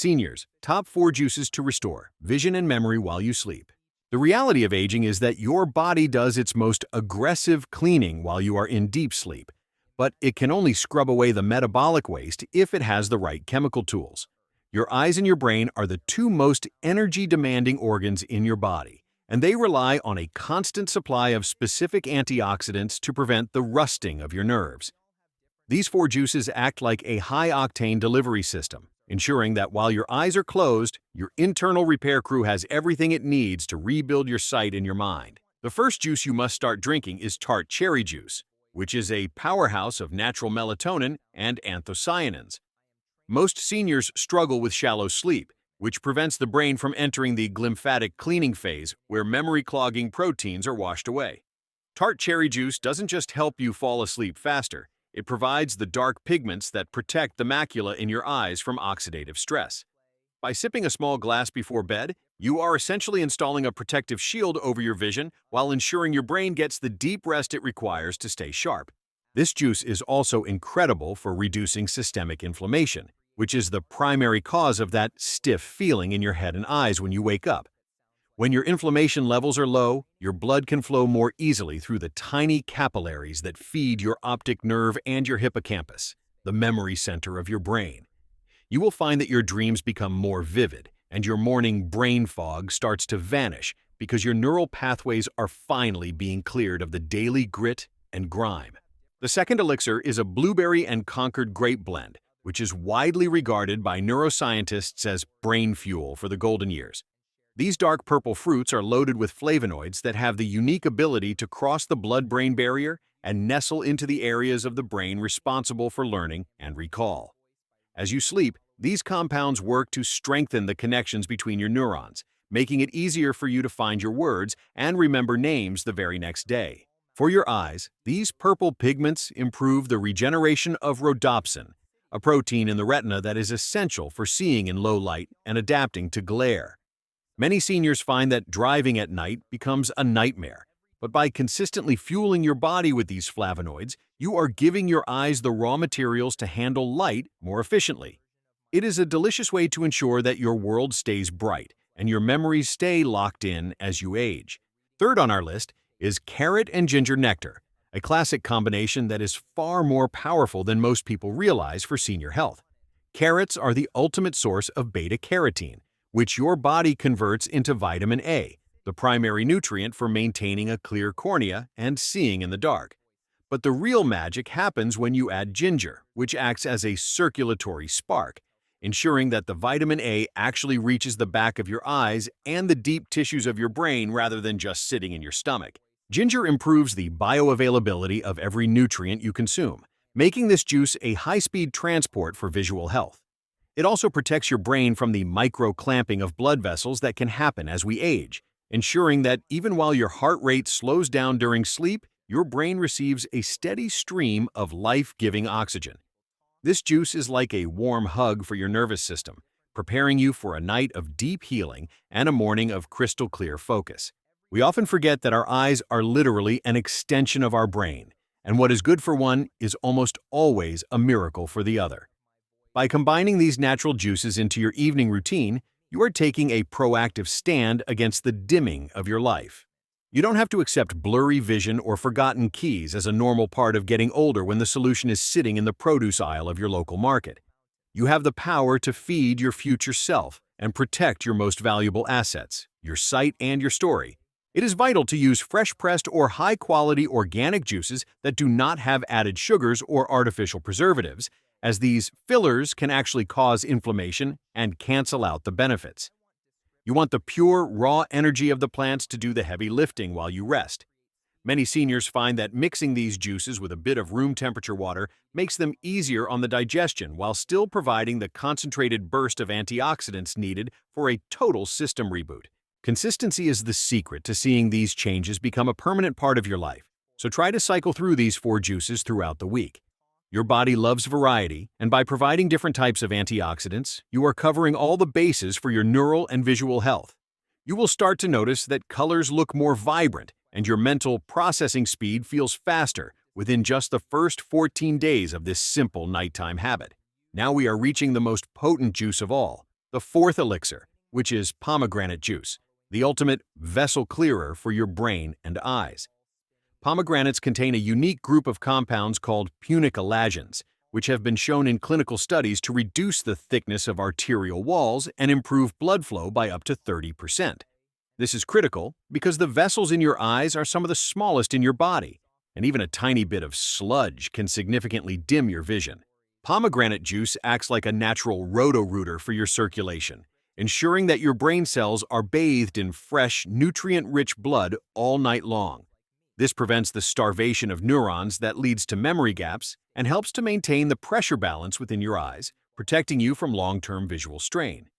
Seniors, top 4 juices to restore vision and memory while you sleep. The reality of aging is that your body does its most aggressive cleaning while you are in deep sleep, but it can only scrub away the metabolic waste if it has the right chemical tools. Your eyes and your brain are the two most energy-demanding organs in your body, and they rely on a constant supply of specific antioxidants to prevent the rusting of your nerves. These 4 juices act like a high-octane delivery system, ensuring that while your eyes are closed, your internal repair crew has everything it needs to rebuild your sight and your mind. The first juice you must start drinking is tart cherry juice, which is a powerhouse of natural melatonin and anthocyanins. Most seniors struggle with shallow sleep, which prevents the brain from entering the glymphatic cleaning phase where memory-clogging proteins are washed away. Tart cherry juice doesn't just help you fall asleep faster, it provides the dark pigments that protect the macula in your eyes from oxidative stress. By sipping a small glass before bed, you are essentially installing a protective shield over your vision while ensuring your brain gets the deep rest it requires to stay sharp. This juice is also incredible for reducing systemic inflammation, which is the primary cause of that stiff feeling in your head and eyes when you wake up. When your inflammation levels are low, your blood can flow more easily through the tiny capillaries that feed your optic nerve and your hippocampus, the memory center of your brain. You will find that your dreams become more vivid, and your morning brain fog starts to vanish because your neural pathways are finally being cleared of the daily grit and grime. The second elixir is a blueberry and Concord grape blend, which is widely regarded by neuroscientists as brain fuel for the golden years. These dark purple fruits are loaded with flavonoids that have the unique ability to cross the blood-brain barrier and nestle into the areas of the brain responsible for learning and recall. As you sleep, these compounds work to strengthen the connections between your neurons, making it easier for you to find your words and remember names the very next day. For your eyes, these purple pigments improve the regeneration of rhodopsin, a protein in the retina that is essential for seeing in low light and adapting to glare. Many seniors find that driving at night becomes a nightmare, but by consistently fueling your body with these flavonoids, you are giving your eyes the raw materials to handle light more efficiently. It is a delicious way to ensure that your world stays bright and your memories stay locked in as you age. Third on our list is carrot and ginger nectar, a classic combination that is far more powerful than most people realize for senior health. Carrots are the ultimate source of beta-carotene, which your body converts into vitamin A, the primary nutrient for maintaining a clear cornea and seeing in the dark. But the real magic happens when you add ginger, which acts as a circulatory spark, ensuring that the vitamin A actually reaches the back of your eyes and the deep tissues of your brain rather than just sitting in your stomach. Ginger improves the bioavailability of every nutrient you consume, making this juice a high-speed transport for visual health. It also protects your brain from the micro-clamping of blood vessels that can happen as we age, ensuring that even while your heart rate slows down during sleep, your brain receives a steady stream of life-giving oxygen. This juice is like a warm hug for your nervous system, preparing you for a night of deep healing and a morning of crystal-clear focus. We often forget that our eyes are literally an extension of our brain, and what is good for one is almost always a miracle for the other. By combining these natural juices into your evening routine, you are taking a proactive stand against the dimming of your life. You don't have to accept blurry vision or forgotten keys as a normal part of getting older when the solution is sitting in the produce aisle of your local market. You have the power to feed your future self and protect your most valuable assets, your sight and your story. It is vital to use fresh-pressed or high-quality organic juices that do not have added sugars or artificial preservatives, as these fillers can actually cause inflammation and cancel out the benefits. You want the pure, raw energy of the plants to do the heavy lifting while you rest. Many seniors find that mixing these juices with a bit of room temperature water makes them easier on the digestion while still providing the concentrated burst of antioxidants needed for a total system reboot. Consistency is the secret to seeing these changes become a permanent part of your life, so try to cycle through these 4 juices throughout the week. Your body loves variety, and by providing different types of antioxidants, you are covering all the bases for your neural and visual health. You will start to notice that colors look more vibrant, and your mental processing speed feels faster within just the first 14 days of this simple nighttime habit. Now we are reaching the most potent juice of all, The fourth elixir, which is pomegranate juice, the ultimate vessel clearer for your brain and eyes. Pomegranates contain a unique group of compounds called punicalagins, which have been shown in clinical studies to reduce the thickness of arterial walls and improve blood flow by up to 30%. This is critical because the vessels in your eyes are some of the smallest in your body, and even a tiny bit of sludge can significantly dim your vision. Pomegranate juice acts like a natural roto-rooter for your circulation, ensuring that your brain cells are bathed in fresh, nutrient-rich blood all night long. This prevents the starvation of neurons that leads to memory gaps and helps to maintain the pressure balance within your eyes, protecting you from long-term visual strain.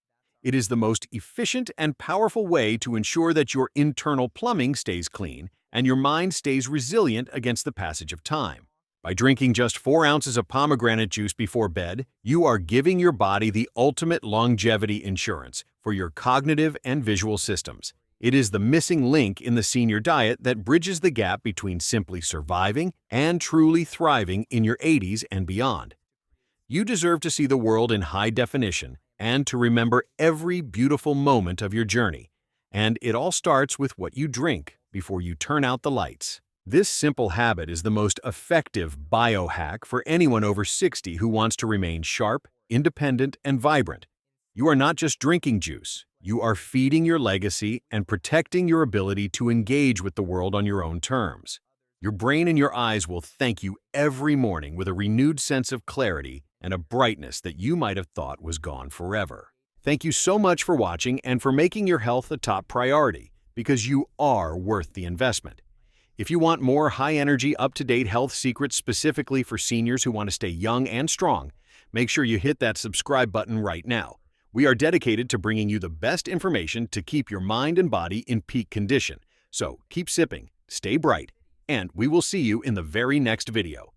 It is the most efficient and powerful way to ensure that your internal plumbing stays clean and your mind stays resilient against the passage of time. By drinking just 4 ounces of pomegranate juice before bed, you are giving your body the ultimate longevity insurance for your cognitive and visual systems. It is the missing link in the senior diet that bridges the gap between simply surviving and truly thriving in your 80s and beyond. You deserve to see the world in high definition and to remember every beautiful moment of your journey. And it all starts with what you drink before you turn out the lights. This simple habit is the most effective biohack for anyone over 60 who wants to remain sharp, independent, and vibrant. You are not just drinking juice. You are feeding your legacy and protecting your ability to engage with the world on your own terms. Your brain and your eyes will thank you every morning with a renewed sense of clarity and a brightness that you might have thought was gone forever. Thank you so much for watching and for making your health a top priority, because you are worth the investment. If you want more high-energy, up-to-date health secrets specifically for seniors who want to stay young and strong, make sure you hit that subscribe button right now. We are dedicated to bringing you the best information to keep your mind and body in peak condition. So keep sipping, stay bright, and we will see you in the very next video.